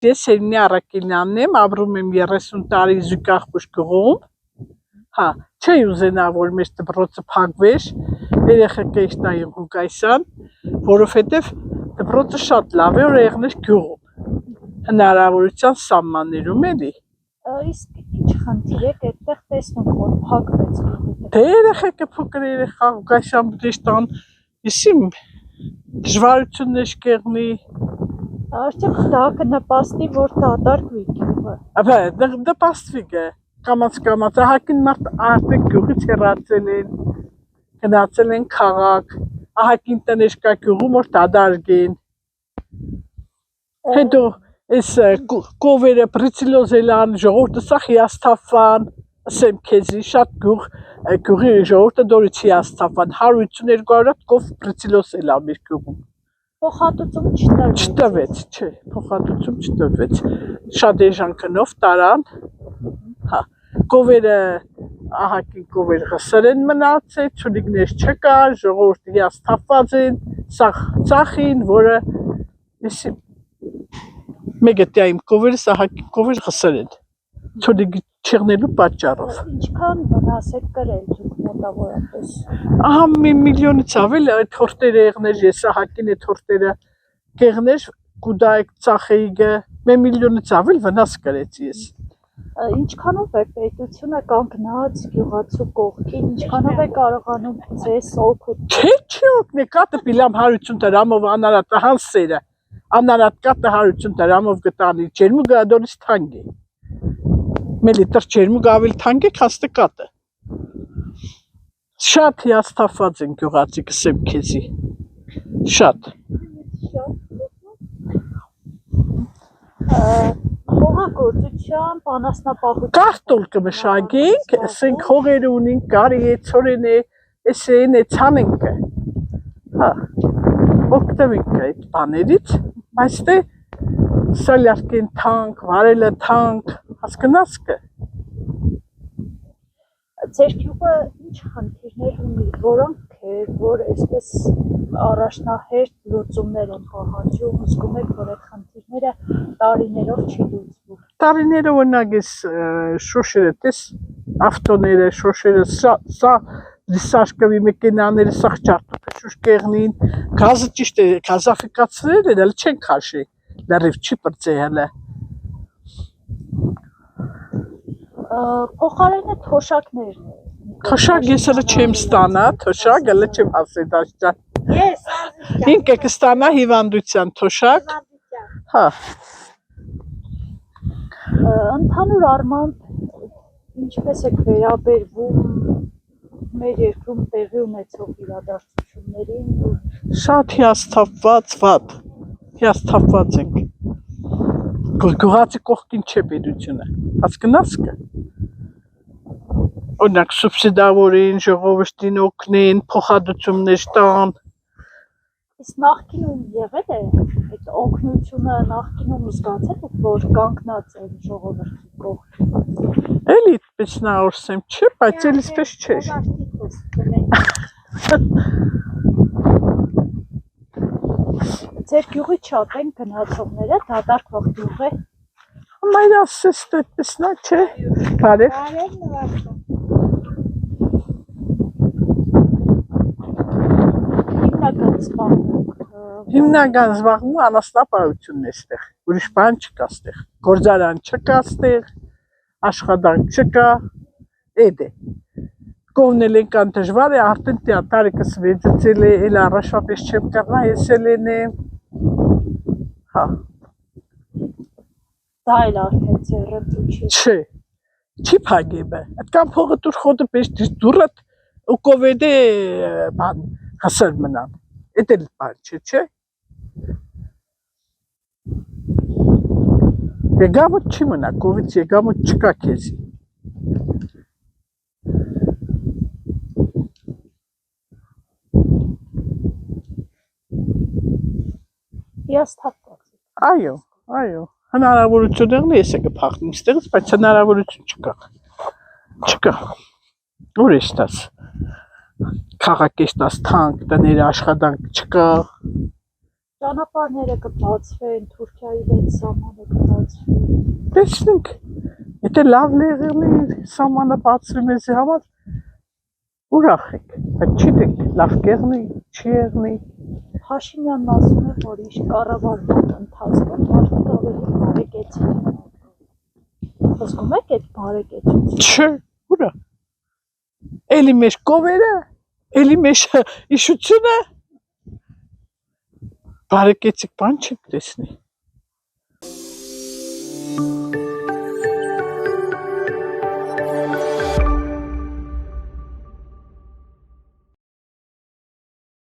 Ես Սերնի Առաքելյանն եմ, ապրում եմ 30 տարի Զուգախբուշ գյուղում։ Հա, չէի ուզենա, որ մեր դպրոցը փակվեր, երեխեքս նայեն Ղուկասյան, որովհետև դպրոցը շատ լավ է, որ եղներ գյուղում, հնարավորության սահմաններում էլի։ Իսկ ինչ խնդիր եք այդտեղ տեսնում, որ փակվեց գյուղը։ Դե երեխեքը փոքր երեխա Ղուկասյան դեստան, իսիմ դժվարություններ կեղնի։ Արդյոք դա կնպաստի, որ դադարվի գյուղը։ Ապա նպաստվի է, կամաց ահագին մարդ արդեն գյուղից հեռացել են, գնացել են քաղաք, ահագին տներ կա գյուղում, որ դադարգեն։ Հետո այս կովերը բրիցիլոզելան, ժողովուրդը սա հիասթափվան, ասեմ քեզի շատ գյուղի ժողովուրդը դորից հիասթափվան, 150-200 կով բրիցիլոզելա մեր գյուղում։ Փոխհատուցում չտվեց, չէ, փոխհատուցում չտվեց, շատ էժան քնով տարան, հա, կովերը, ահագին կովեր ղսր են մնացել, չունիկներ չկար, ժողովուրդը հիասթափված են, ծախին, որը, մեկը տյա իմ կովերս ահագին կովեր ղսր են, չունիկ չեղնելու պատճառով։ Ինչքան վնաս եք կրել դուք մոտավորապես։ Ահա մի միլիոնից ավել այդ հորտերը եղներ, ես ահագին այդ հորտերը կեղներ, կուդայք ծախեիգը, մի միլիոնից ավել վնաս կրեցի ես։ Ինչքանով է պետությունը կանգնած գյուղացու կողքին, ինչքանով է կարողանում ձեզ օգուտ։ Չի օգնի, կատը պիլամ 150 դրամով անարատ հանսերը, անարատ կատը 150 դրամով գտանի, ջերմուգը ադորից թանկ է։ Մի լիտր ջերմուգ ավել թանկ է, քաստը կատը։ Շատ հիասթափված են գյուղացի, կսեմ քեզի։ Շատ։ Հողագործությամբ, անասնապահությամբ Կարտոլ կմշակենք, ասենք հողերը ունենք, կարի է, ցորեն է, էսեն է, ցանենք է։ Հա, օգտվենք այդ բաներից, բայց դե սալյարկեն թանկ, վարելը թանկ, հասկնաս կը։ Ձեր գյուղը ինչ խնդիրներ ունի, որոնք է, որ այսպես առաջնահերթ լուծումներ են պահանջում, զգում եք, որ այդ խնդիրները տարիներով չի լուծվում։ Տարիները օրինակ ես շոշերը տես, ավտոները, շոշերը, սա լիսաշկվի մեքենաները սաղ ճարտոպ է շուշ կեղնին, գազը ճիշտ է, գազաֆիկացրել են, հələ չեն քաշի, լրիվ չի պրծե հələ։ Փոխարենը թոշակներն է։ Թոշակ ես հələ չեմ ստանա, թոշակ հələ չեմ հասել դաշտան։ Ես, ինքը կստանա հիվանդության թոշակ։ Հա։ Ընդհանուր առմամբ ինչպես եք վերաբերվում մեր երկրում տեղի ունեցող իրադարձություններին։ Շատ հիասթափված վատ, հիասթափված ենք։ Գյուղացի կողքին չէ պետությունը, հասկնաս կը։ Օրինակ սուբսիդավորին, ժողովրդին օգնեն, փոխհատուցումներ տան։ Իսկ նախկինում եղել է այդ օգնությունը, նախկինում զգացել եք, որ կանգնած են ժողովրդի կողքին։ Էլի այդպես նորսեմ չէ, բայց էլ այսպես չէր։ Ձեր գյուղի շատ են գնացողները, դատարկ գյուղ է։ Մայր ասես այդպես նա չէ։ Բարև։ Հիմնական զբաղվում անասնապահությունն է այստեղ, ուրիշ բան չկա այստեղ, գործարան չկա այստեղ, աշխատանք չկա, էդ է։ Կողմնել են կան դժվար է, արդեն տարեկս վեծել է, էլ առաջվա պես չեմ կարնա, ես էլ են եմ, հա։ Դա էլ արդեն ձեռընդու չի։ Չէ, չի փագեբը, այդքան փողը դուր խոտը պես դուրըտ ու կովեդ է բան հասր մնան, էդ էլ բան չէ։ Եգամոտ չի մնա, կովից եգամոտ չկա քեզի։ Հիասթափված։ Այո, հնարավորություններն ես է կփախնի ստեղից, բայց հնարավորություն չկա։ Չկա։ Ուր է ստաս։ Քաղաք է ստաս թանկ, տները աշխատանք չկա։ Ճանապարհները կբացվեն, Թուրքիայի հետ սահմանը կբացվի։ Տեսնենք, եթե լավ լեղեղնի սամանը բացվի մեզի համար, ուրախ ենք, բայց չիտենք, լավ կեղնի, չի եղնի։ Փաշինյանն ասում է, որ իր կառավարման ընթացքում մարդիկ ավելի բարեկեցիկ են ապրում։ Զգում եք այդ բարեկեցությունը։ Չէ, ուրա։ Էլի մեր կովերը, էլի մեր իշությունը, բարեկեցիկ բան չենք տեսնի։